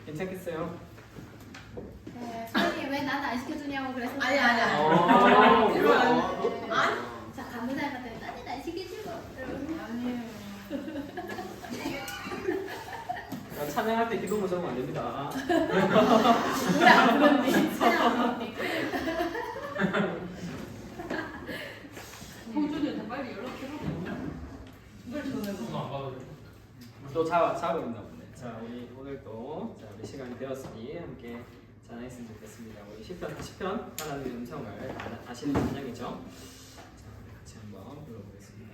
괜찮겠어요? 네, 선생님 왜 나는 안 시켜주냐고 그랬었어요. 아니. 자, 간호사님한테 나는 안 시켜주고. 아니에요. 찬양할 때 기도 모자면 안 됩니다. 우리 안 부르니? 찬양 안 부르니? 성준이한테 빨리 연락해라. 왜 전화번호 안 받아줘? 또 자고 있나 보네. 자, 우리 오늘 또 우리 시간이 되었으니 함께 찬양했으면 좋겠습니다. 우리 10편 하나님의 음성을 아시는 찬양이죠? 자, 우리 같이 한번 불러보겠습니다.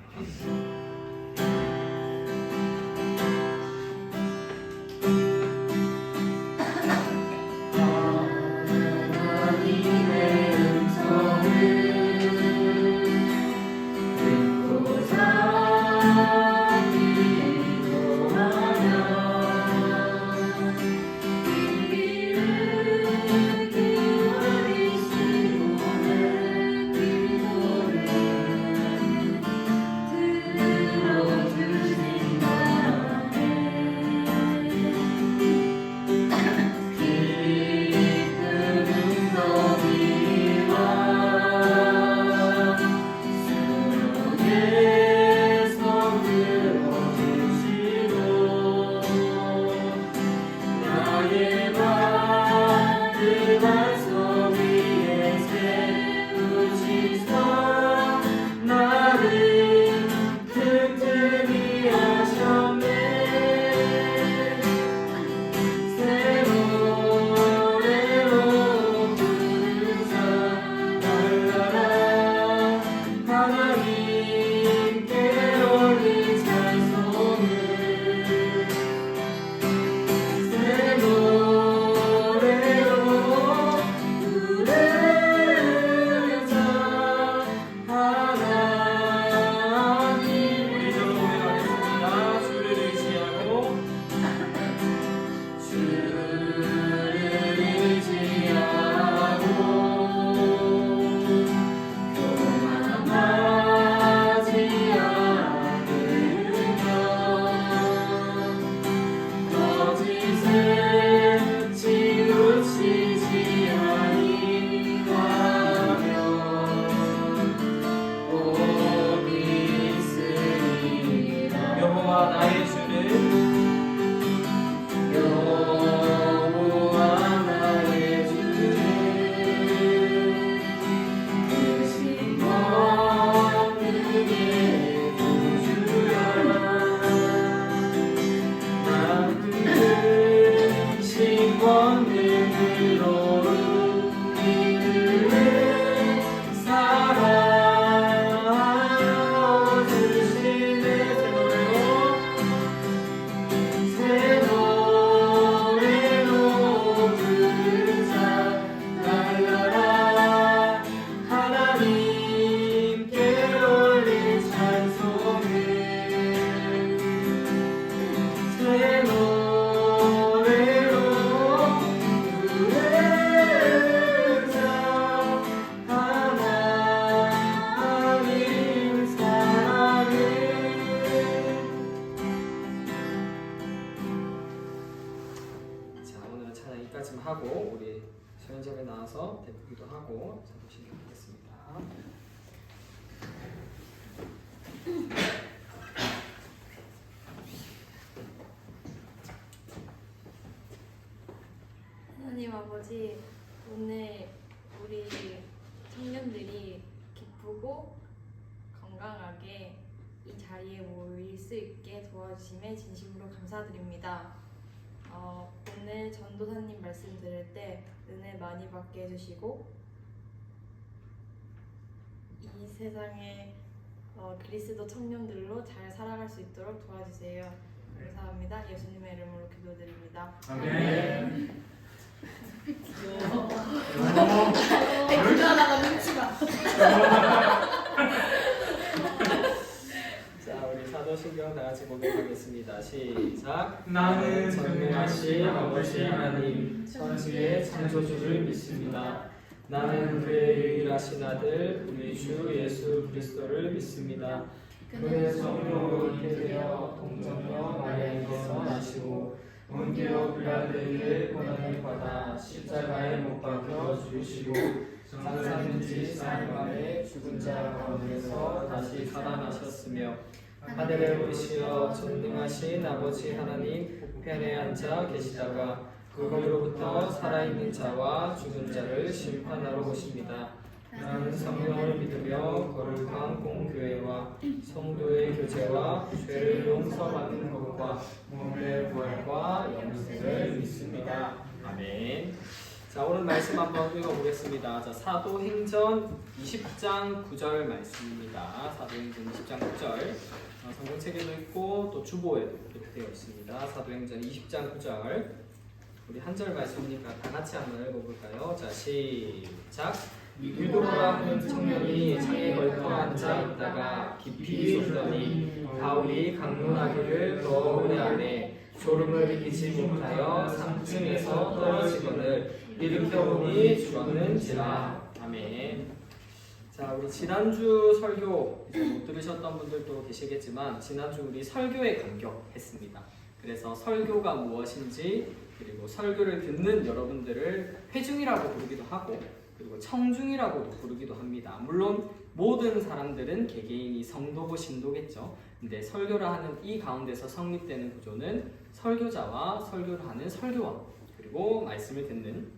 하고 우리 수련장에 나와서 대표기도 하고 보시기 바라겠습니다. 하나님 아버지, 오늘 우리 청년들이 기쁘고 건강하게 이 자리에 모일 수 있게 도와주심에 진심으로 감사드립니다. 오늘 전도사님 말씀 들을 때 은혜 많이 받게 해주시고 이 세상에 그리스도 청년들로 잘 살아갈 수 있도록 도와주세요. 감사합니다. 예수님의 이름으로 기도드립니다. 아멘. 기도하다가 눈치가. 자, 우리 사도신경 다 같이 고백하겠습니다. 시작. 나는 전능하신 아버지 하나님 천지의 창조주를 믿습니다. 나는 그의 유일하신 아들 우리 주 예수 그리스도를 믿습니다. 그의 성령으로 잉태되어 동정녀 마리아에게서 나시고 본디오 빌라도에게 고난을 받아 십자가에 못 박혀 죽으시고 장사든지 사흘 죽은 자 가운데서 다시 살아나셨으며 하늘에 오르시어 전능하신 아버지 하나님 우편에 앉아 계시다가 그곳으로부터 살아있는 자와 죽은 자를 심판하러 오십니다. 나는 성령을 믿으며 거룩한 공교회와 성도의 교제와 죄를 용서받는 것과 몸의 부활과 영생을 믿습니다. 아멘. 자, 오늘 말씀 한번 읽어보겠습니다. 자, 사도행전 20장 9절 말씀입니다. 사도행전 20장 9절. 성경책에도 있고 또 주보에도 이렇게 되어 있습니다. 사도행전 20장 9절. 우리 한 절 말씀이니까 다 같이 한번 읽어볼까요? 자, 시작. 유도라 하는 청년이 창에 걸터 앉아 있다가 깊이 숨더니 바울이 강론하기를 더 오래 안에 졸음을 이기지 못하여 3층에서 떨어지거늘 일으켜보니 죽었는지라. 아멘. 자, 우리 지난주 설교 이제 못 들으셨던 분들도 계시겠지만 지난주 우리 설교에 감격했습니다. 그래서 설교가 무엇인지 그리고 설교를 듣는 여러분들을 회중이라고 부르기도 하고 그리고 청중이라고도 부르기도 합니다. 물론 모든 사람들은 개개인이 성도고 신도겠죠. 근데 설교를 하는 이 가운데서 성립되는 구조는 설교자와 설교를 하는 설교원 그리고 말씀을 듣는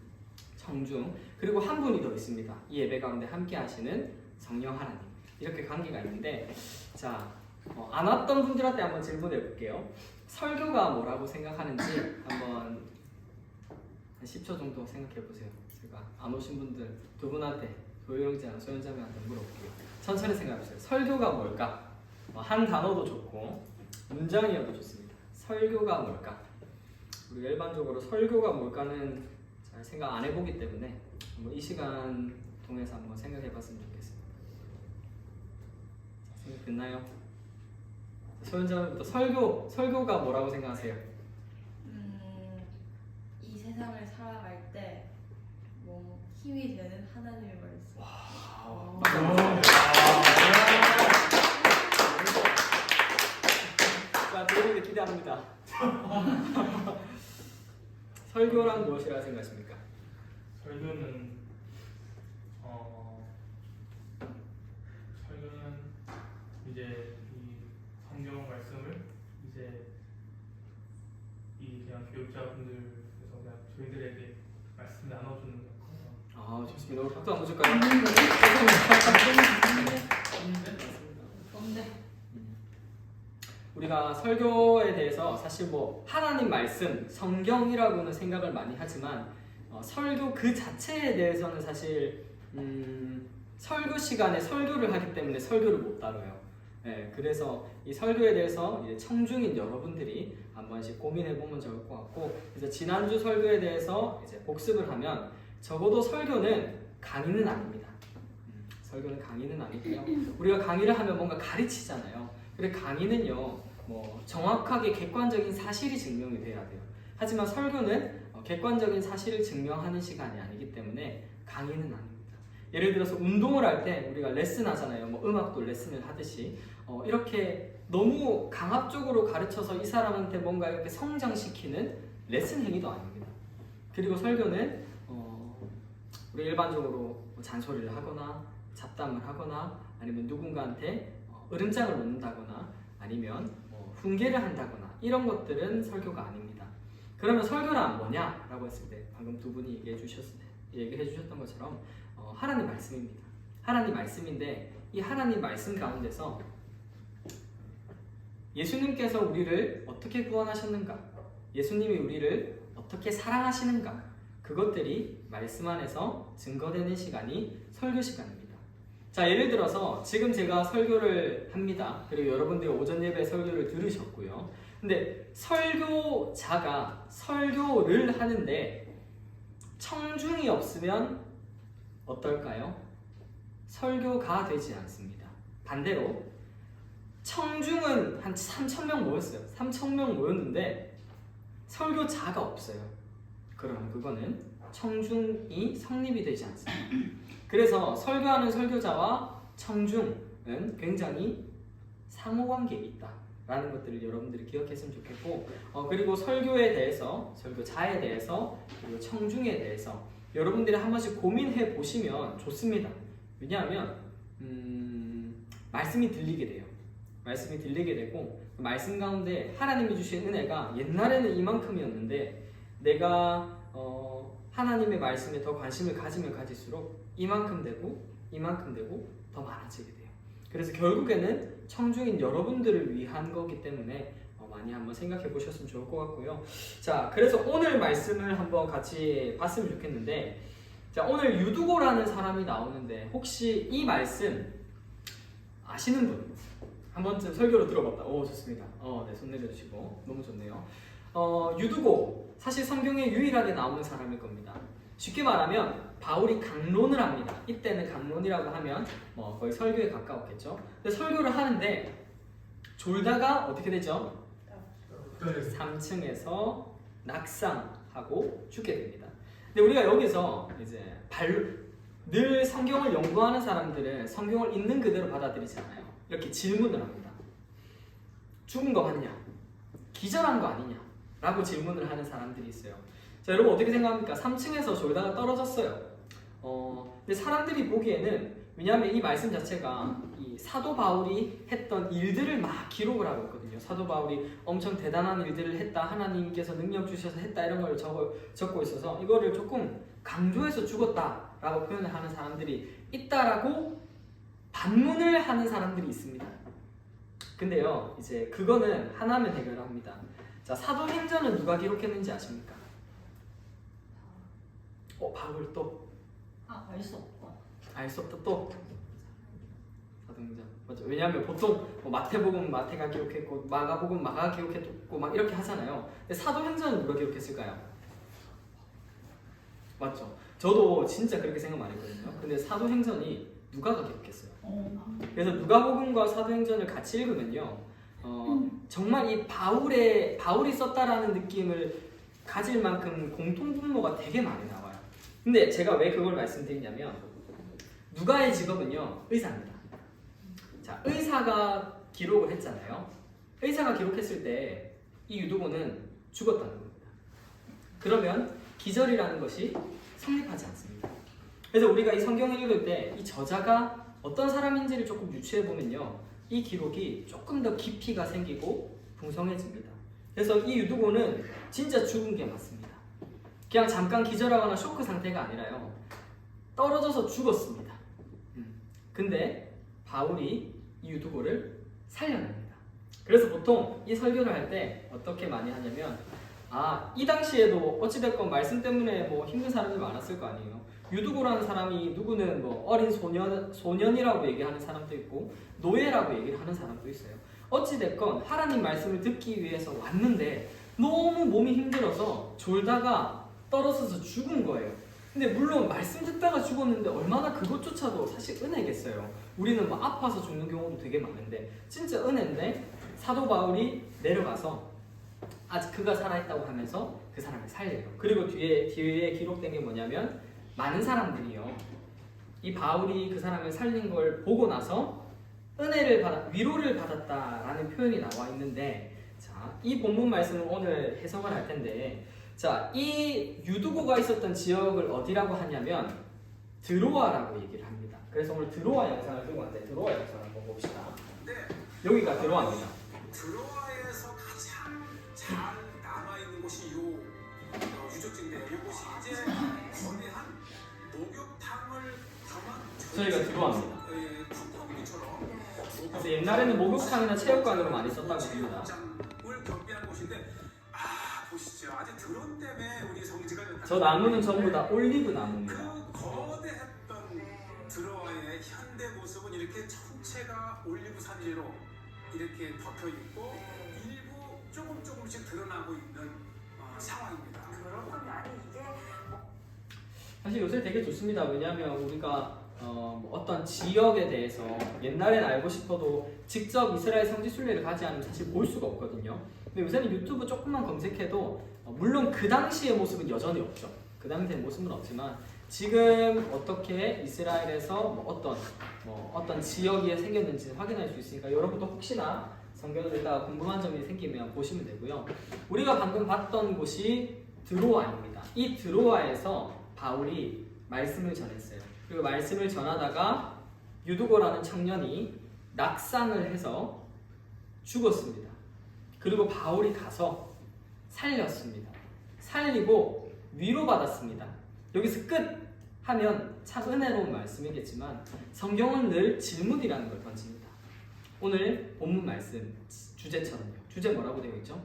청중 그리고 한 분이 더 있습니다. 이 예배 가운데 함께 하시는 성령 하나님 이렇게 관계가 있는데 자, 안 왔던 분들한테 한번 질문해 볼게요. 설교가 뭐라고 생각하는지 한번 한 10초 정도 생각해 보세요. 제가 안 오신 분들 두 분한테 도영이랑 소연자매한테 물어볼게요. 천천히 생각해 보세요. 설교가 뭘까? 한 단어도 좋고 문장이어도 좋습니다. 설교가 뭘까? 우리가 일반적으로 설교가 뭘까는 잘 생각 안 해보기 때문에 한번 이 시간 통해서 한번 생각해 봤으면 좋겠습니다. 생각됐나요? 소연자매부터 설교가 뭐라고 생각하세요? 이 세상을 살아갈 때 뭐 힘이 되는 하나님의 말씀. 자, 여러분들 기대합니다. 설교란 무엇이라 생각하십니까? 설교는 설교는 이제 이 성경 말씀을 이제 이 그냥 교육자분들께서 그냥 저희들에게 말씀 나눠주는 거예요. 아, 좋습니다. 우리 박수 한번 줄까요? 우리가 설교에 대해서 사실 뭐 하나님 말씀, 성경이라고는 생각을 많이 하지만 설교 그 자체에 대해서는 사실 설교 시간에 설교를 하기 때문에 설교를 못 다뤄요. 네, 그래서 이 설교에 대해서 이제 청중인 여러분들이 한 번씩 고민해 보면 좋을 것 같고, 그래서 지난주 설교에 대해서 이제 복습을 하면 적어도 설교는 강의는 아닙니다. 설교는 강의는 아니고요. 우리가 강의를 하면 뭔가 가르치잖아요. 그래 강의는요. 뭐 정확하게 객관적인 사실이 증명이 돼야 돼요. 하지만 설교는 객관적인 사실을 증명하는 시간이 아니기 때문에 강의는 아닙니다. 예를 들어서 운동을 할 때 우리가 레슨 하잖아요. 뭐 음악도 레슨을 하듯이 이렇게 너무 강압적으로 가르쳐서 이 사람한테 뭔가 이렇게 성장시키는 레슨 행위도 아닙니다. 그리고 설교는 우리 일반적으로 잔소리를 하거나 잡담을 하거나 아니면 누군가한테 으름장을 놓는다거나 아니면 훈계를 한다거나 이런 것들은 설교가 아닙니다. 그러면 설교란 뭐냐? 라고 했을 때 방금 두 분이 얘기해 주셨던 것처럼 하나님 말씀입니다. 하나님 말씀인데 이 하나님 말씀 가운데서 예수님께서 우리를 어떻게 구원하셨는가? 예수님이 우리를 어떻게 사랑하시는가? 그것들이 말씀 안에서 증거되는 시간이 설교 시간입니다. 자, 예를 들어서 지금 제가 설교를 합니다. 그리고 여러분들이 오전 예배 설교를 들으셨고요. 근데 설교자가 설교를 하는데 청중이 없으면 어떨까요? 설교가 되지 않습니다. 반대로 청중은 한 3,000명 모였어요. 3,000명 모였는데 설교자가 없어요. 그럼 그거는 청중이 성립이 되지 않습니다. 그래서 설교하는 설교자와 청중은 굉장히 상호관계에 있다 라는 것들을 여러분들이 기억했으면 좋겠고 그리고 설교에 대해서, 설교자에 대해서, 그리고 청중에 대해서 여러분들이 한 번씩 고민해 보시면 좋습니다. 왜냐하면 말씀이 들리게 돼요. 말씀이 들리게 되고 그 말씀 가운데 하나님이 주신 은혜가 옛날에는 이만큼이었는데 내가 하나님의 말씀에 더 관심을 가지면 가질수록 이만큼 되고 더 많아지게 돼요. 그래서 결국에는 청중인 여러분들을 위한 거기 때문에 많이 한번 생각해 보셨으면 좋을 것 같고요. 자, 그래서 오늘 말씀을 한번 같이 봤으면 좋겠는데, 자, 오늘 유두고라는 사람이 나오는데 혹시 이 말씀 아시는 분? 한 번쯤 설교로 들어봤다. 오, 좋습니다. 네, 손 내려주시고 너무 좋네요. 유두고 사실 성경에 유일하게 나오는 사람일 겁니다. 쉽게 말하면 바울이 강론을 합니다. 이때는 강론이라고 하면 거의 설교에 가까웠겠죠. 근데 설교를 하는데 졸다가 어떻게 되죠? 3층에서 낙상하고 죽게 됩니다. 근데 우리가 여기서 이제 늘 성경을 연구하는 사람들은 성경을 있는 그대로 받아들이지 않아요. 이렇게 질문을 합니다. 죽은 거 맞냐? 기절한 거 아니냐? 라고 질문을 하는 사람들이 있어요. 자, 여러분 어떻게 생각합니까? 3층에서 졸다가 떨어졌어요. 근데 사람들이 보기에는, 왜냐하면 이 말씀 자체가 이 사도 바울이 했던 일들을 막 기록을 하고 있거든요. 사도 바울이 엄청 대단한 일들을 했다, 하나님께서 능력 주셔서 했다, 이런 걸 적고 있어서 이거를 조금 강조해서 죽었다라고 표현을 하는 사람들이 있다라고 반문을 하는 사람들이 있습니다. 근데요, 이제 그거는 하나면 해결합니다. 자, 사도행전은 누가 기록했는지 아십니까? 바울 또 알 수 없다. 알 수 없다 또 사도행전 맞죠? 왜냐하면 보통 마태복음 마태가 기록했고 마가복음 마가가 기록했고 막 이렇게 하잖아요. 근데 사도행전은 누가 기록했을까요? 맞죠? 저도 진짜 그렇게 생각 많이 했거든요. 근데 사도행전이 누가가 기록했어요. 그래서 누가복음과 사도행전을 같이 읽으면요, 정말 이 바울이 썼다라는 느낌을 가질 만큼 공통분모가 되게 많이 나와요. 근데 제가 왜 그걸 말씀드리냐면, 누가의 직업은요, 의사입니다. 자, 의사가 기록을 했잖아요. 의사가 기록했을 때 이 유두고는 죽었다는 겁니다. 그러면 기절이라는 것이 성립하지 않습니다. 그래서 우리가 이 성경을 읽을 때 이 저자가 어떤 사람인지를 조금 유추해 보면요, 이 기록이 조금 더 깊이가 생기고 풍성해집니다. 그래서 이 유두고는 진짜 죽은 게 맞습니다. 그냥 잠깐 기절하거나 쇼크 상태가 아니라요, 떨어져서 죽었습니다. 근데 바울이 이 유두고를 살려냅니다. 그래서 보통 이 설교를 할 때 어떻게 많이 하냐면, 이 당시에도 어찌됐건 말씀 때문에 힘든 사람들이 많았을 거 아니에요. 유두고라는 사람이, 누구는 어린 소년이라고 얘기하는 사람도 있고 노예라고 얘기를 하는 사람도 있어요. 어찌됐건 하나님 말씀을 듣기 위해서 왔는데 너무 몸이 힘들어서 졸다가 떨어져서 죽은 거예요. 근데 물론 말씀 듣다가 죽었는데 얼마나 그것조차도 사실 은혜겠어요. 우리는 아파서 죽는 경우도 되게 많은데 진짜 은혜인데, 사도 바울이 내려가서 아직 그가 살아있다고 하면서 그 사람을 살려요. 그리고 뒤에 기록된 게 뭐냐면, 많은 사람들이요, 이 바울이 그 사람을 살린 걸 보고 나서 위로를 받았다라는 표현이 나와 있는데, 자, 이 본문 말씀을 오늘 해석을 할 텐데, 자, 이 유두고가 있었던 지역을 어디라고 하냐면 드로아라고 얘기를 합니다. 그래서 오늘 드로아 영상을 들고 왔는데, 드로아 영상을 한번 봅시다. 여기가 드로아입니다. 드로아에서 가장 잘 남아있는 곳이 요 유적지인데요. 이곳이 이제 거대 한 목욕탕을 겸한 저희가 드로아입니다. 국토기처럼 그래서 옛날에는 목욕탕이나 체육관으로 많이 썼다고 합니다. 을 겸비한 곳인데, 보시죠. 아주 드론 때문에 우리 성지가 저 나무는 전부 다 올리브 나무입니다. 그 거대했던 드로아의 현대 모습은 이렇게 전체가 올리브 산지로 이렇게 덮여 있고 일부 조금씩 드러나고 있는 상황입니다. 그렇군요. 아니 이게 사실 요새 되게 좋습니다. 왜냐하면 우리가 어떤 지역에 대해서 옛날엔 알고 싶어도 직접 이스라엘 성지 순례를 가지 않으면 사실 볼 수가 없거든요. 근데 요새는 유튜브 조금만 검색해도 물론 그 당시의 모습은 여전히 없죠. 그 당시의 모습은 없지만 지금 어떻게 이스라엘에서 어떤 지역이 생겼는지 확인할 수 있으니까, 여러분도 혹시나 성경을 읽다가 궁금한 점이 생기면 보시면 되고요. 우리가 방금 봤던 곳이 드로아입니다. 이 드로아에서 바울이 말씀을 전했어요. 그리고 말씀을 전하다가 유두고라는 청년이 낙상을 해서 죽었습니다. 그리고 바울이 가서 살렸습니다. 살리고 위로받았습니다. 여기서 끝 하면 참 은혜로운 말씀이겠지만 성경은 늘 질문이라는 걸 던집니다. 오늘 본문 말씀 주제처럼요. 주제 뭐라고 되어 있죠?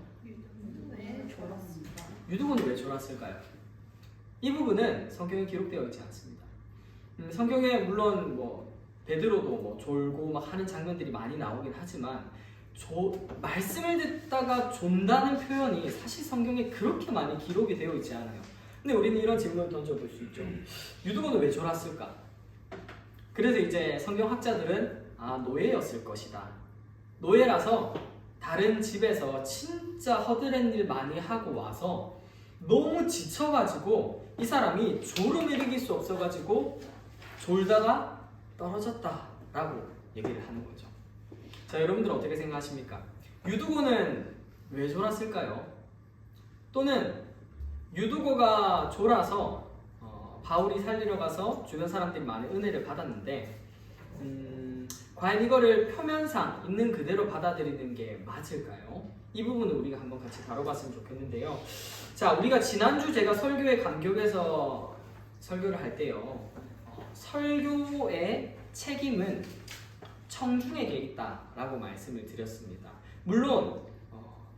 왜 졸았습니다. 유두고는 왜 졸았을까요? 이 부분은 성경에 기록되어 있지 않습니다. 성경에 물론 뭐 베드로도 뭐 졸고 막 하는 장면들이 많이 나오긴 하지만 말씀을 듣다가 존다는 표현이 사실 성경에 그렇게 많이 기록이 되어 있지 않아요. 근데 우리는 이런 질문을 던져볼 수 있죠. 유두고는 왜 졸았을까? 그래서 이제 성경학자들은 노예였을 것이다. 노예라서 다른 집에서 진짜 허드렛 일 많이 하고 와서 너무 지쳐가지고 이 사람이 졸음을 이길 수 없어가지고 졸다가 떨어졌다라고 얘기를 하는 거죠. 자, 여러분들 어떻게 생각하십니까? 유두고는 왜 졸았을까요? 또는 유두고가 졸아서 바울이 살리러 가서 주변 사람들이 많은 은혜를 받았는데 과연 이거를 표면상 있는 그대로 받아들이는 게 맞을까요? 이 부분을 우리가 한번 같이 다뤄봤으면 좋겠는데요. 자, 우리가 지난주 제가 설교의 간격에서 설교를 할 때요, 설교의 책임은 청중에게 있다라고 말씀을 드렸습니다. 물론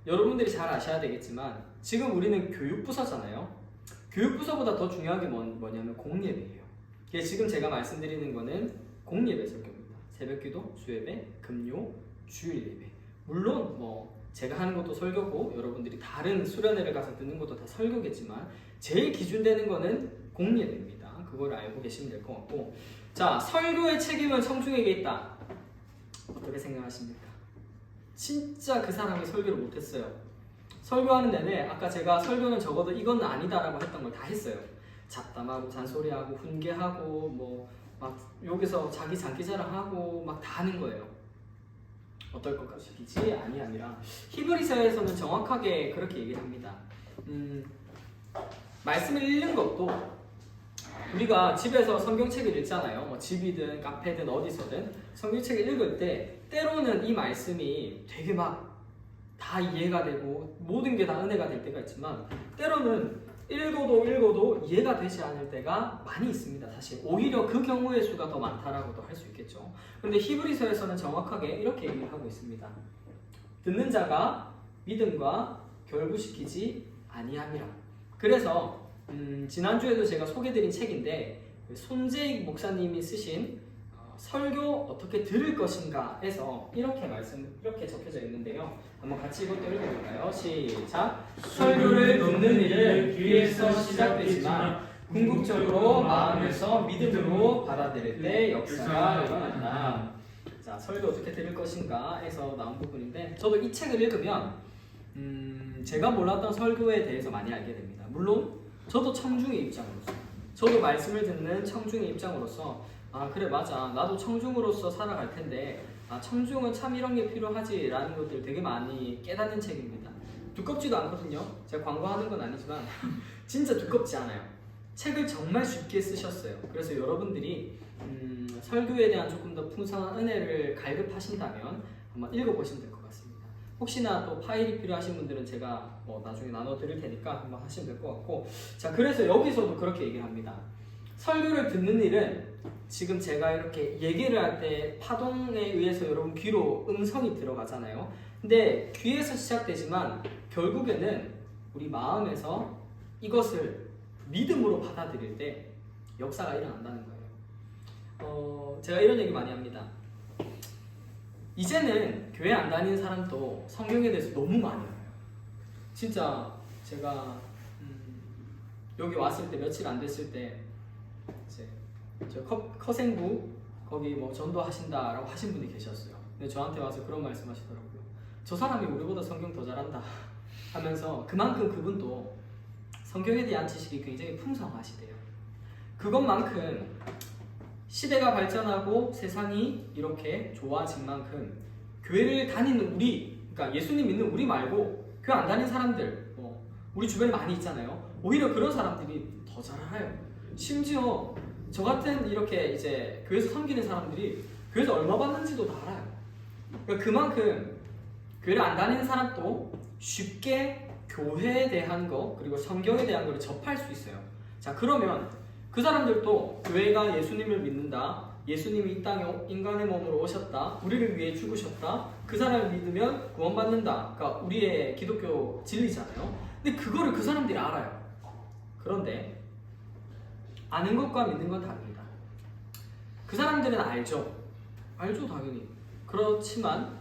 여러분들이 잘 아셔야 되겠지만 지금 우리는 교육부서잖아요. 교육부서보다 더 중요한 게 뭐냐면 공예배예요. 지금 제가 말씀드리는 거는 공예배 설교입니다. 새벽기도, 수예배, 금요, 주일예배. 물론 뭐 제가 하는 것도 설교고 여러분들이 다른 수련회를 가서 듣는 것도 다 설교겠지만 제일 기준되는 거는 공예배입니다. 그걸 알고 계시면 될 것 같고, 자, 설교의 책임은 청중에게 있다. 어떻게 생각하십니까? 진짜 그 사람이 설교를 못했어요. 설교하는 내내 아까 제가 설교는 적어도 이건 아니다라고 했던 걸 다 했어요. 잡담하고 잔소리하고 훈계하고 뭐 막 여기서 자기 장기자랑하고 막 다 하는 거예요. 어떨 것 같으시지? 아니라 히브리서에서는 정확하게 그렇게 얘기를 합니다. 말씀을 읽는 것도 우리가 집에서 성경책을 읽잖아요. 뭐 집이든 카페든 어디서든 성경책을 읽을 때 때로는 이 말씀이 되게 막 다 이해가 되고 모든 게 다 은혜가 될 때가 있지만 때로는 읽어도 이해가 되지 않을 때가 많이 있습니다. 사실 오히려 그 경우의 수가 더 많다라고도 할 수 있겠죠. 그런데 히브리서에서는 정확하게 이렇게 얘기를 하고 있습니다. 듣는 자가 믿음과 결부시키지 아니함이라. 그래서 지난주에도 제가 소개드린 책인데 손재익 목사님이 쓰신 설교 어떻게 들을 것인가에서 이렇게 적혀져 있는데요. 한번 같이 이것도 읽어볼까요? 시작. 설교를 듣는 일은 귀에서 시작되지만 궁극적으로 마음에서 믿음으로 받아들일 때 역사가 일어난다. 자, 설교 어떻게 들을 것인가에서 나온 부분인데 저도 이 책을 읽으면 제가 몰랐던 설교에 대해서 많이 알게 됩니다. 물론 저도 청중의 입장으로서, 저도 말씀을 듣는 청중의 입장으로서 그래 맞아, 나도 청중으로서 살아갈 텐데 청중은 참 이런 게 필요하지 라는 것들 되게 많이 깨닫는 책입니다. 두껍지도 않거든요. 제가 광고하는 건 아니지만 진짜 두껍지 않아요. 책을 정말 쉽게 쓰셨어요. 그래서 여러분들이 설교에 대한 조금 더 풍성한 은혜를 갈급하신다면 한번 읽어보시면 될 것 같습니다. 혹시나 또 파일이 필요하신 분들은 제가 뭐 나중에 나눠드릴 테니까 한번 하시면 될 것 같고, 자, 그래서 여기서도 그렇게 얘기를 합니다. 설교를 듣는 일은 지금 제가 이렇게 얘기를 할 때 파동에 의해서 여러분 귀로 음성이 들어가잖아요. 근데 귀에서 시작되지만 결국에는 우리 마음에서 이것을 믿음으로 받아들일 때 역사가 일어난다는 거예요. 제가 이런 얘기 많이 합니다. 이제는 교회 안 다니는 사람도 성경에 대해서 너무 많이 알아요. 진짜 제가 여기 왔을 때 며칠 안 됐을 때 저 커생부 거기 뭐 전도하신다라고 하신 분이 계셨어요. 근데 저한테 와서 그런 말씀하시더라고요. 저 사람이 우리보다 성경 더 잘한다 하면서 그만큼 그분도 성경에 대한 지식이 굉장히 풍성하시대요. 그것만큼 시대가 발전하고 세상이 이렇게 좋아진 만큼 교회를 다니는 우리, 그러니까 예수님 믿는 우리 말고 교회 안 다니는 사람들, 우리 주변에 많이 있잖아요. 오히려 그런 사람들이 더 잘 알아요. 심지어 저 같은 이렇게 이제 교회에서 섬기는 사람들이 교회에서 얼마 받는지도 다 알아요. 그러니까 그만큼 교회를 안 다니는 사람도 쉽게 교회에 대한 거 그리고 성경에 대한 거를 접할 수 있어요. 자, 그러면 그 사람들도 교회가 예수님을 믿는다, 예수님이 이 땅에 인간의 몸으로 오셨다, 우리를 위해 죽으셨다, 그 사람을 믿으면 구원받는다, 그러니까 우리의 기독교 진리잖아요. 근데 그거를 그 사람들이 알아요. 그런데 아는 것과 믿는 건 다릅니다. 그 사람들은 알죠. 당연히. 그렇지만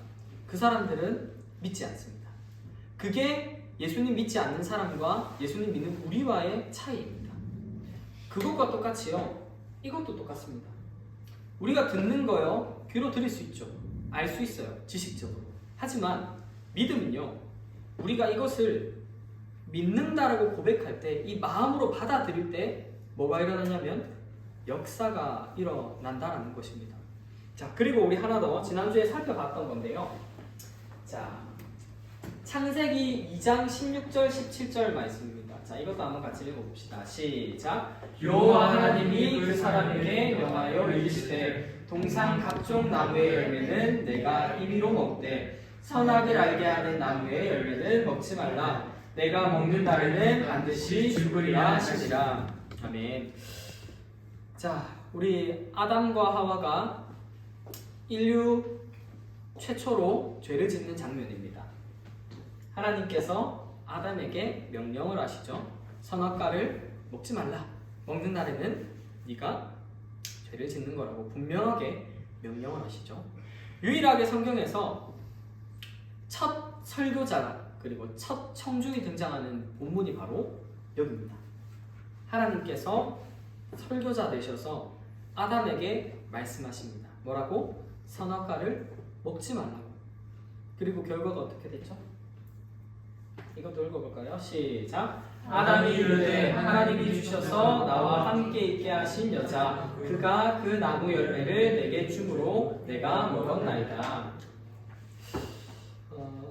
그 사람들은 믿지 않습니다. 그게 예수님 믿지 않는 사람과 예수님 믿는 우리와의 차이입니다. 그것과 똑같이요, 이것도 똑같습니다. 우리가 듣는 거요, 귀로 들을 수 있죠. 알 수 있어요, 지식적으로. 하지만 믿음은요, 우리가 이것을 믿는다라고 고백할 때, 이 마음으로 받아들일 때 뭐가 일어나냐면 역사가 일어난다라는 것입니다. 자, 그리고 우리 하나 더 지난주에 살펴봤던 건데요. 자, 창세기 2장 16절 17절 말씀입니다. 자, 이것도 한번 같이 읽어봅시다. 시작. 여호와 하나님이 그 사람에게 명하여 이르시되 동산 각종 나무의 열매는 내가 임의로 먹되 선악을 알게 하는 나무의 열매는 먹지 말라. 내가 먹는 날에는 반드시 죽으리라 하시니라. 아멘. 자, 우리 아담과 하와가 인류 최초로 죄를 짓는 장면입니다. 하나님께서 아담에게 명령을 하시죠. 선악과를 먹지 말라. 먹는 날에는 네가 죄를 짓는 거라고 분명하게 명령을 하시죠. 유일하게 성경에서 첫 설교자 그리고 첫 청중이 등장하는 본문이 바로 여기입니다. 하나님께서 설교자 되셔서 아담에게 말씀하십니다. 뭐라고? 선악과를 먹지 말라고. 그리고 결과가 어떻게 됐죠? 이것도 읽어볼까요? 시작. 아담이 이르되 하나님이 주셔서 나와 함께 있게 하신 여자 그가 그 나무 열매를 내게 주므로 내가 먹었나이다.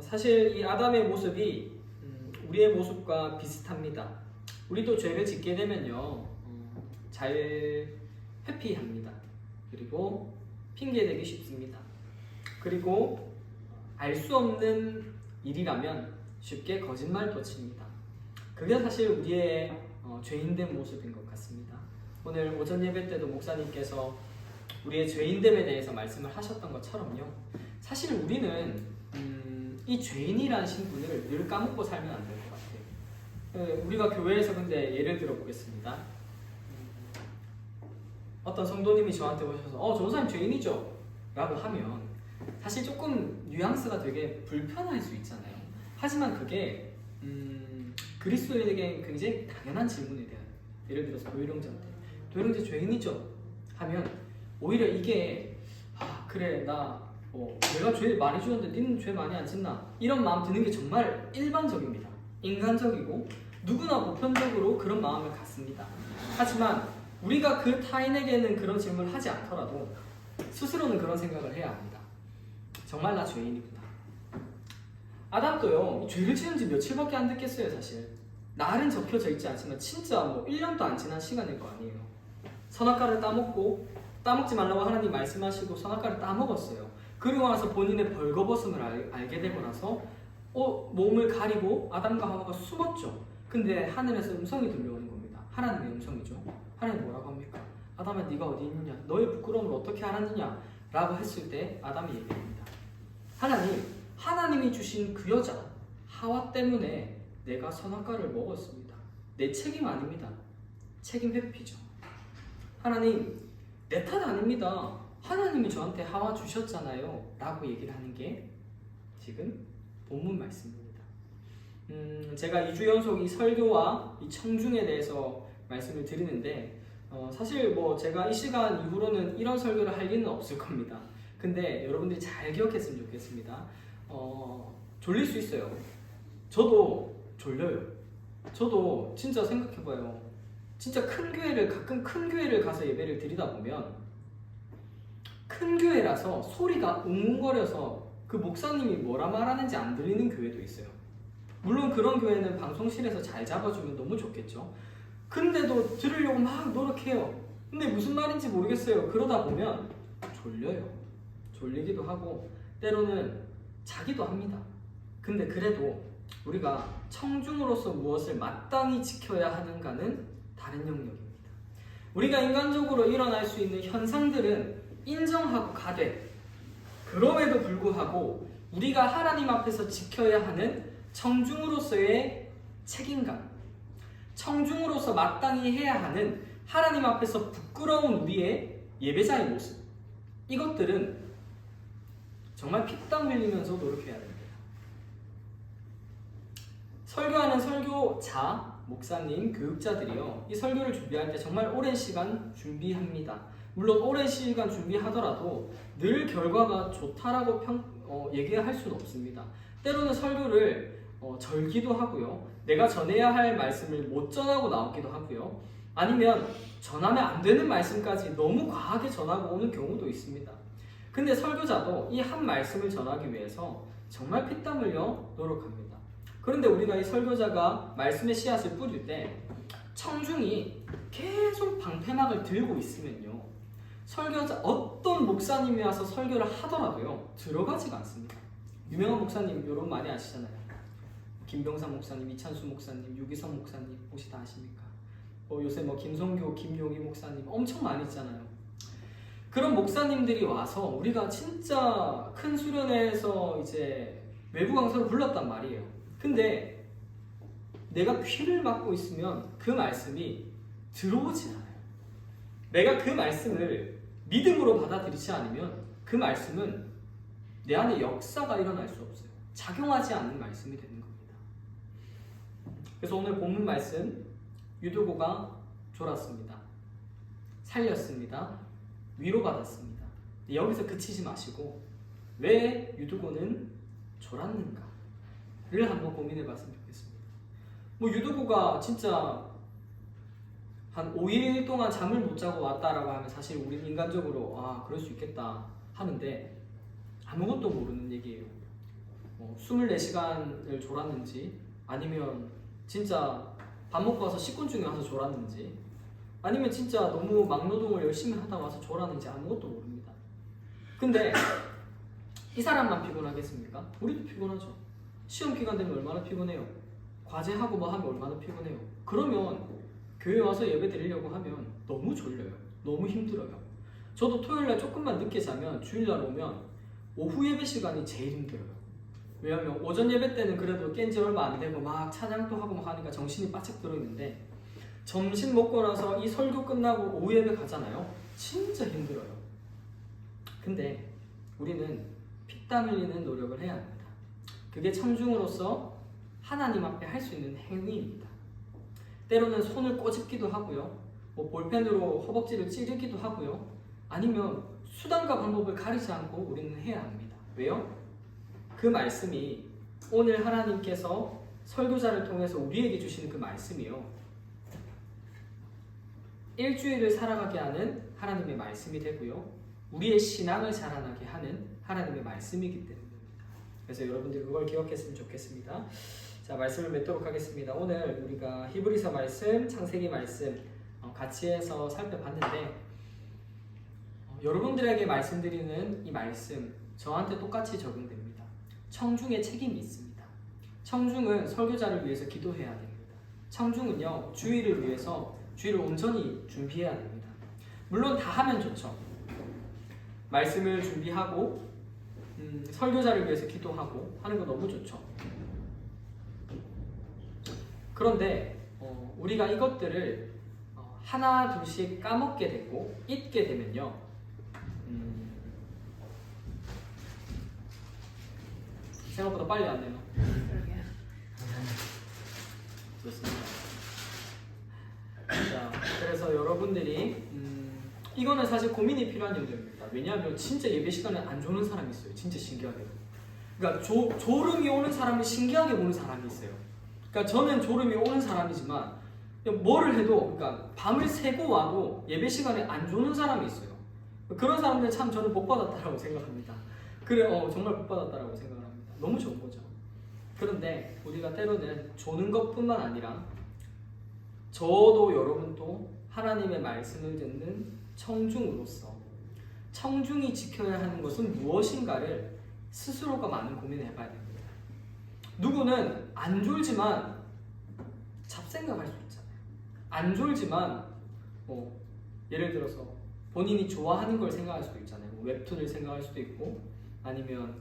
사실 이 아담의 모습이 우리의 모습과 비슷합니다. 우리도 죄를 짓게 되면요, 잘 회피합니다. 그리고 핑계대기 쉽습니다. 그리고 알 수 없는 일이라면 쉽게 거짓말도 칩니다. 그게 사실 우리의 죄인된 모습인 것 같습니다. 오늘 오전 예배 때도 목사님께서 우리의 죄인됨에 대해서 말씀을 하셨던 것처럼요, 사실 우리는 이 죄인이라는 신분을 늘 까먹고 살면 안 될 것 같아요. 우리가 교회에서 근데 예를 들어 보겠습니다. 어떤 성도님이 저한테 오셔서 전사님 죄인이죠? 라고 하면 사실 조금 뉘앙스가 되게 불편할 수 있잖아요. 하지만 그게 그리스도인에게 굉장히 당연한 질문이 돼요. 예를 들어서 도일형제한테 도일형제 죄인이죠? 하면 오히려 이게 그래 내가 죄 많이 지었는데 니는 죄 많이 안 짓나? 이런 마음 드는 게 정말 일반적입니다. 인간적이고 누구나 보편적으로 그런 마음을 갖습니다. 하지만 우리가 그 타인에게는 그런 질문을 하지 않더라도 스스로는 그런 생각을 해야 합니다. 정말 나 죄인이구나. 아담도요, 죄를 지은 지 며칠밖에 안 됐겠어요. 사실 날은 적혀져 있지 않지만 진짜 1년도 안 지난 시간일 거 아니에요. 선악과를 따먹지 말라고 하나님 말씀하시고 선악과를 따먹었어요. 그리고 나서 본인의 벌거벗음을 알게 되고 나서 몸을 가리고 아담과 하와가 숨었죠. 근데 하늘에서 음성이 들려오는 겁니다. 하나님의 음성이죠. 하나님 뭐라고 합니까? 아담아 네가 어디 있느냐? 너의 부끄러움을 어떻게 알았느냐? 라고 했을 때 아담이 얘기합니다. 하나님이 주신 그 여자 하와 때문에 내가 선악과를 먹었습니다. 내 책임 아닙니다. 책임 회피죠. 하나님 내 탓 아닙니다. 하나님이 저한테 하와 주셨잖아요 라고 얘기를 하는 게 지금 본문 말씀입니다. 제가 2주 연속 이 설교와 이 청중에 대해서 말씀을 드리는데 사실 제가 이 시간 이후로는 이런 설교를 할 일은 없을 겁니다. 근데 여러분들이 잘 기억했으면 좋겠습니다. 졸릴 수 있어요. 저도 졸려요. 저도 진짜 생각해봐요. 진짜 가끔 큰 교회를 가서 예배를 드리다 보면 큰 교회라서 소리가 웅웅거려서 그 목사님이 뭐라 말하는지 안 들리는 교회도 있어요. 물론 그런 교회는 방송실에서 잘 잡아주면 너무 좋겠죠. 근데도 들으려고 막 노력해요. 근데 무슨 말인지 모르겠어요. 그러다 보면 졸려요. 졸리기도 하고 때로는 자기도 합니다. 근데 그래도 우리가 청중으로서 무엇을 마땅히 지켜야 하는가는 다른 영역입니다. 우리가 인간적으로 일어날 수 있는 현상들은 인정하고 가되, 그럼에도 불구하고 우리가 하나님 앞에서 지켜야 하는 청중으로서의 책임감, 청중으로서 마땅히 해야 하는 하나님 앞에서 부끄러운 우리의 예배자의 모습, 이것들은 정말 피땀 흘리면서 노력해야 됩니다. 설교하는 설교자, 목사님, 교육자들이요, 이 설교를 준비할 때 정말 오랜 시간 준비합니다. 물론 오랜 시간 준비하더라도 늘 결과가 좋다라고 얘기할 수는 없습니다. 때로는 설교를 절기도 하고요, 내가 전해야 할 말씀을 못 전하고 나오기도 하고요, 아니면 전하면 안 되는 말씀까지 너무 과하게 전하고 오는 경우도 있습니다. 근데 설교자도 이 한 말씀을 전하기 위해서 정말 피땀 흘려 노력합니다. 그런데 우리가 이 설교자가 말씀의 씨앗을 뿌릴 때 청중이 계속 방패막을 들고 있으면요, 설교자 어떤 목사님이 와서 설교를 하더라도요 들어가지가 않습니다. 유명한 목사님 여러분 많이 아시잖아요. 김병삼 목사님, 이찬수 목사님, 유기성 목사님 혹시 다 아십니까? 요새 김성교, 김용희 목사님 엄청 많이 있잖아요. 그런 목사님들이 와서 우리가 진짜 큰 수련회에서 이제 외부 강사로 불렀단 말이에요. 근데 내가 귀를 막고 있으면 그 말씀이 들어오지 않아요. 내가 그 말씀을 믿음으로 받아들이지 않으면 그 말씀은 내 안에 역사가 일어날 수 없어요. 작용하지 않는 말씀이 되는 겁니다. 그래서 오늘 본문 말씀, 유두고가 졸았습니다. 살렸습니다. 위로받았습니다. 여기서 그치지 마시고 왜 유두고는 졸았는가를 한번 고민해 봤으면 좋겠습니다. 유두고가 진짜 한 5일 동안 잠을 못 자고 왔다라고 하면 사실 우리는 인간적으로 그럴 수 있겠다 하는데, 아무것도 모르는 얘기예요. 24시간을 졸았는지, 아니면 진짜 밥 먹고 와서 식곤 중에 와서 졸았는지, 아니면 진짜 너무 막노동을 열심히 하다 와서 졸았는지 아무것도 모릅니다. 근데 이 사람만 피곤하겠습니까? 우리도 피곤하죠. 시험 기간 되면 얼마나 피곤해요. 과제하고 뭐 하면 얼마나 피곤해요. 그러면 교회 와서 예배 드리려고 하면 너무 졸려요. 너무 힘들어요. 저도 토요일날 조금만 늦게 자면 주일날 오면 오후 예배 시간이 제일 힘들어요. 왜냐면 오전 예배 때는 그래도 깬 지 얼마 안 되고 막 찬양도 하고 막 하니까 정신이 바짝 들어있는데, 점심 먹고 나서 이 설교 끝나고 오후 예배 가잖아요. 진짜 힘들어요. 근데 우리는 피땀 흘리는 노력을 해야 합니다. 그게 청중으로서 하나님 앞에 할 수 있는 행위입니다. 때로는 손을 꼬집기도 하고요, 볼펜으로 허벅지를 찌르기도 하고요, 아니면 수단과 방법을 가리지 않고 우리는 해야 합니다. 왜요? 그 말씀이 오늘 하나님께서 설교자를 통해서 우리에게 주시는 그 말씀이요, 일주일을 살아가게 하는 하나님의 말씀이 되고요, 우리의 신앙을 자라나게 하는 하나님의 말씀이기 때문입니다. 그래서 여러분들이 그걸 기억했으면 좋겠습니다. 자, 말씀을 맺도록 하겠습니다. 오늘 우리가 히브리서 말씀, 창세기 말씀 같이 해서 살펴봤는데, 여러분들에게 말씀드리는 이 말씀 저한테 똑같이 적용됩니다. 청중의 책임이 있습니다. 청중은 설교자를 위해서 기도해야 됩니다. 청중은요, 주일을 위해서 주일을 온전히 준비해야 됩니다. 물론 다 하면 좋죠. 말씀을 준비하고 설교자를 위해서 기도하고 하는 거 너무 좋죠. 그런데 우리가 이것들을 하나 둘씩 까먹게 되고 잊게 되면요, 생각보다 빨리 왔네요. 그러게요. 좋습니다. 자, 그래서 여러분들이 이거는 사실 고민이 필요한 문제입니다. 왜냐하면 진짜 예배 시간에 안 조는 사람이 있어요. 진짜 신기하게. 그러니까 졸음이 오는 사람을 신기하게 보는 사람이 있어요. 그러니까 저는 졸음이 오는 사람이지만 뭐를 해도, 그러니까 밤을 새고 와도 예배 시간에 안 조는 사람이 있어요. 그런 사람들 참 저는 복 받았다라고 생각합니다. 그래, 정말 복 받았다라고 생각을 합니다. 너무 좋은 거죠. 그런데 우리가 때로는 조는 것뿐만 아니라 저도 여러분도 하나님의 말씀을 듣는 청중으로서 청중이 지켜야 하는 것은 무엇인가를 스스로가 많은 고민을 해봐야 됩니다. 누구는 안 졸지만 잡생각할 수 있잖아요. 안 졸지만 예를 들어서 본인이 좋아하는 걸 생각할 수도 있잖아요. 웹툰을 생각할 수도 있고, 아니면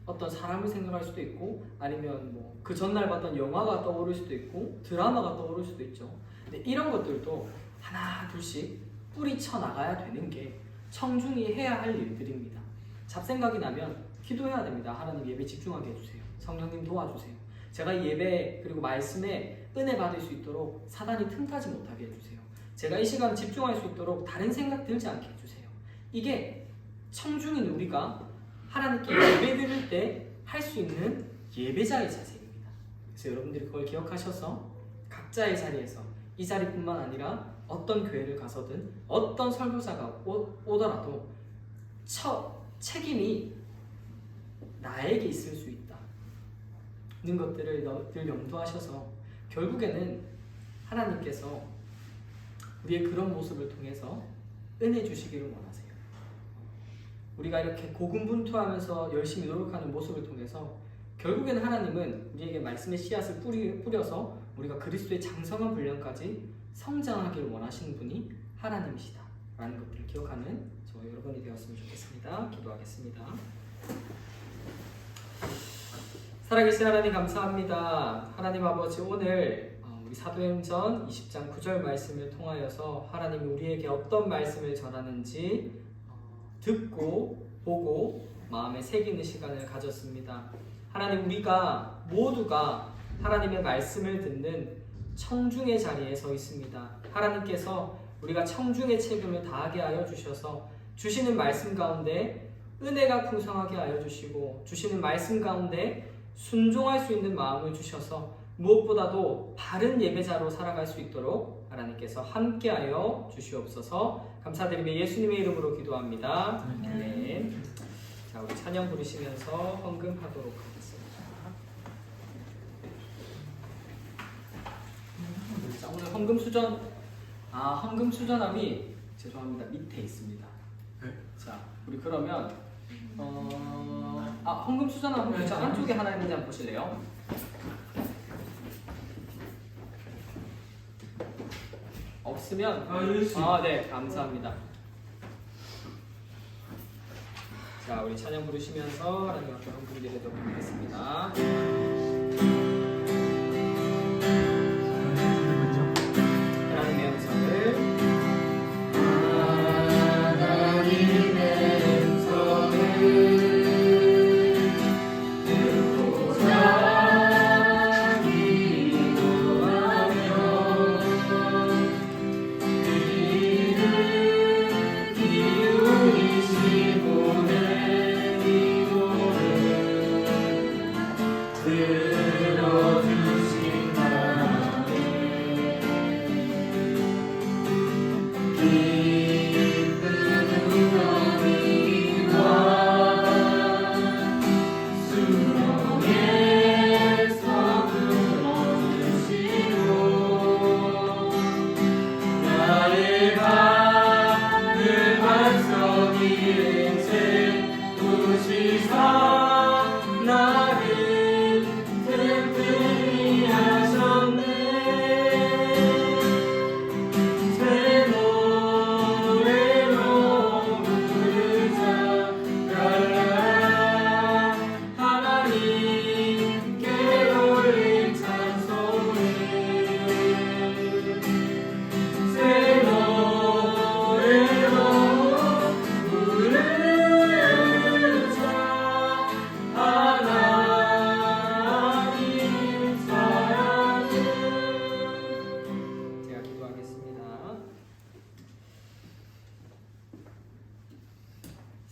어떤 사람을 생각할 수도 있고, 아니면 그 전날 봤던 영화가 떠오를 수도 있고, 드라마가 떠오를 수도 있죠. 근데 이런 것들도 하나 둘씩 뿌리쳐 나가야 되는 게 청중이 해야 할 일들입니다. 잡생각이 나면 기도해야 됩니다. 하나님 예배 집중하게 해주세요. 성령님 도와주세요. 제가 이 예배 그리고 말씀에 은혜 받을 수 있도록 사단이 틈타지 못하게 해주세요. 제가 이 시간 집중할 수 있도록 다른 생각 들지 않게 해주세요. 이게 청중인 우리가 하나님께 예배 드릴 때 할 수 있는 예배자의 자세입니다. 그래서 여러분들이 그걸 기억하셔서 각자의 자리에서 이 자리뿐만 아니라 어떤 교회를 가서든 어떤 설교자가 오더라도 책임이 나에게 있을 수 있다는 것들을 늘 염두하셔서 결국에는 하나님께서 우리의 그런 모습을 통해서 은혜 주시기를 원하세요. 우리가 이렇게 고군분투하면서 열심히 노력하는 모습을 통해서 결국에는 하나님은 우리에게 말씀의 씨앗을 뿌려서 우리가 그리스도의 장성한 분량까지 성장하기를 원하시는 분이 하나님이시다 라는 것들을 기억하는 저와 여러분이 되었으면 좋겠습니다. 기도하겠습니다. 살아계신 하나님 감사합니다. 하나님 아버지, 오늘 우리 사도행전 20장 9절 말씀을 통하여서 하나님이 우리에게 어떤 말씀을 전하는지 듣고 보고 마음에 새기는 시간을 가졌습니다. 하나님, 우리가 모두가 하나님의 말씀을 듣는 청중의 자리에 서 있습니다. 하나님께서 우리가 청중의 책임을 다하게 하여 주셔서 주시는 말씀 가운데 은혜가 풍성하게 하여 주시고, 주시는 말씀 가운데 순종할 수 있는 마음을 주셔서 무엇보다도 바른 예배자로 살아갈 수 있도록 하나님께서 함께하여 주시옵소서. 감사드리며 예수님의 이름으로 기도합니다. 아멘. 자, 우리 찬양 부르시면서 헌금하도록 하겠습니다. 자, 오늘 헌금 수전함이 죄송합니다, 밑에 있습니다. 자, 우리 그러면 헌금 수전함 혹시 저 안쪽에 하나 있는지 한번 보실래요? 없으면 네, 감사합니다. 자, 우리 찬양 부르시면서 하나님 앞에 헌금 드리도록 하겠습니다. 하나님의 음성을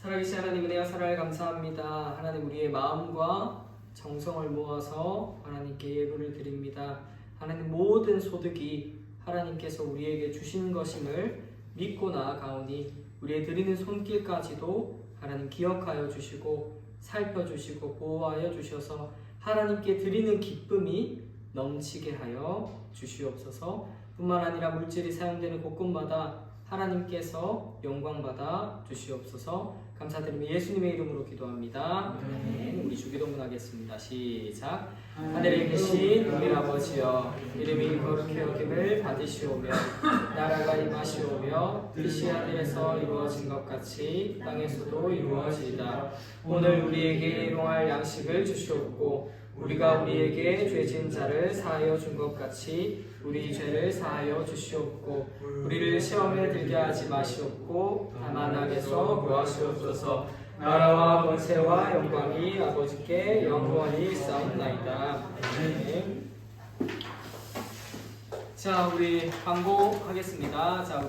살아계신 하나님, 은혜와 사랑을 감사합니다. 하나님, 우리의 마음과 정성을 모아서 하나님께 예물을 드립니다. 하나님, 모든 소득이 하나님께서 우리에게 주신 것임을 믿고 나아가오니 우리의 드리는 손길까지도 하나님 기억하여 주시고 살펴주시고 보호하여 주셔서 하나님께 드리는 기쁨이 넘치게 하여 주시옵소서. 뿐만 아니라 물질이 사용되는 곳곳마다 하나님께서 영광받아 주시옵소서. 감사드리며 예수님의 이름으로 기도합니다. 아멘. 우리 주기도문 하겠습니다. 시작. 하늘에 계신 우리 아버지여, 이름이 거룩히 여김을 받으시오며 나라가 임하시오며 뜻이 하늘에서 이루어진 것 같이 땅에서도 이루어지이다. 오늘 우리에게 일용할 양식을 주시옵고 우리가 우리에게 죄 지은 자를 사하여 준 것 같이 우리 죄를 사하여 주시옵고 우리를 시험에 들게 하지 마시옵고 다만 악에서 구하시옵소서. 나라와 권세와 영광이 아버지께 영원히 쌓옵나이다. 아멘. 자, 우리 광고하겠습니다. 자,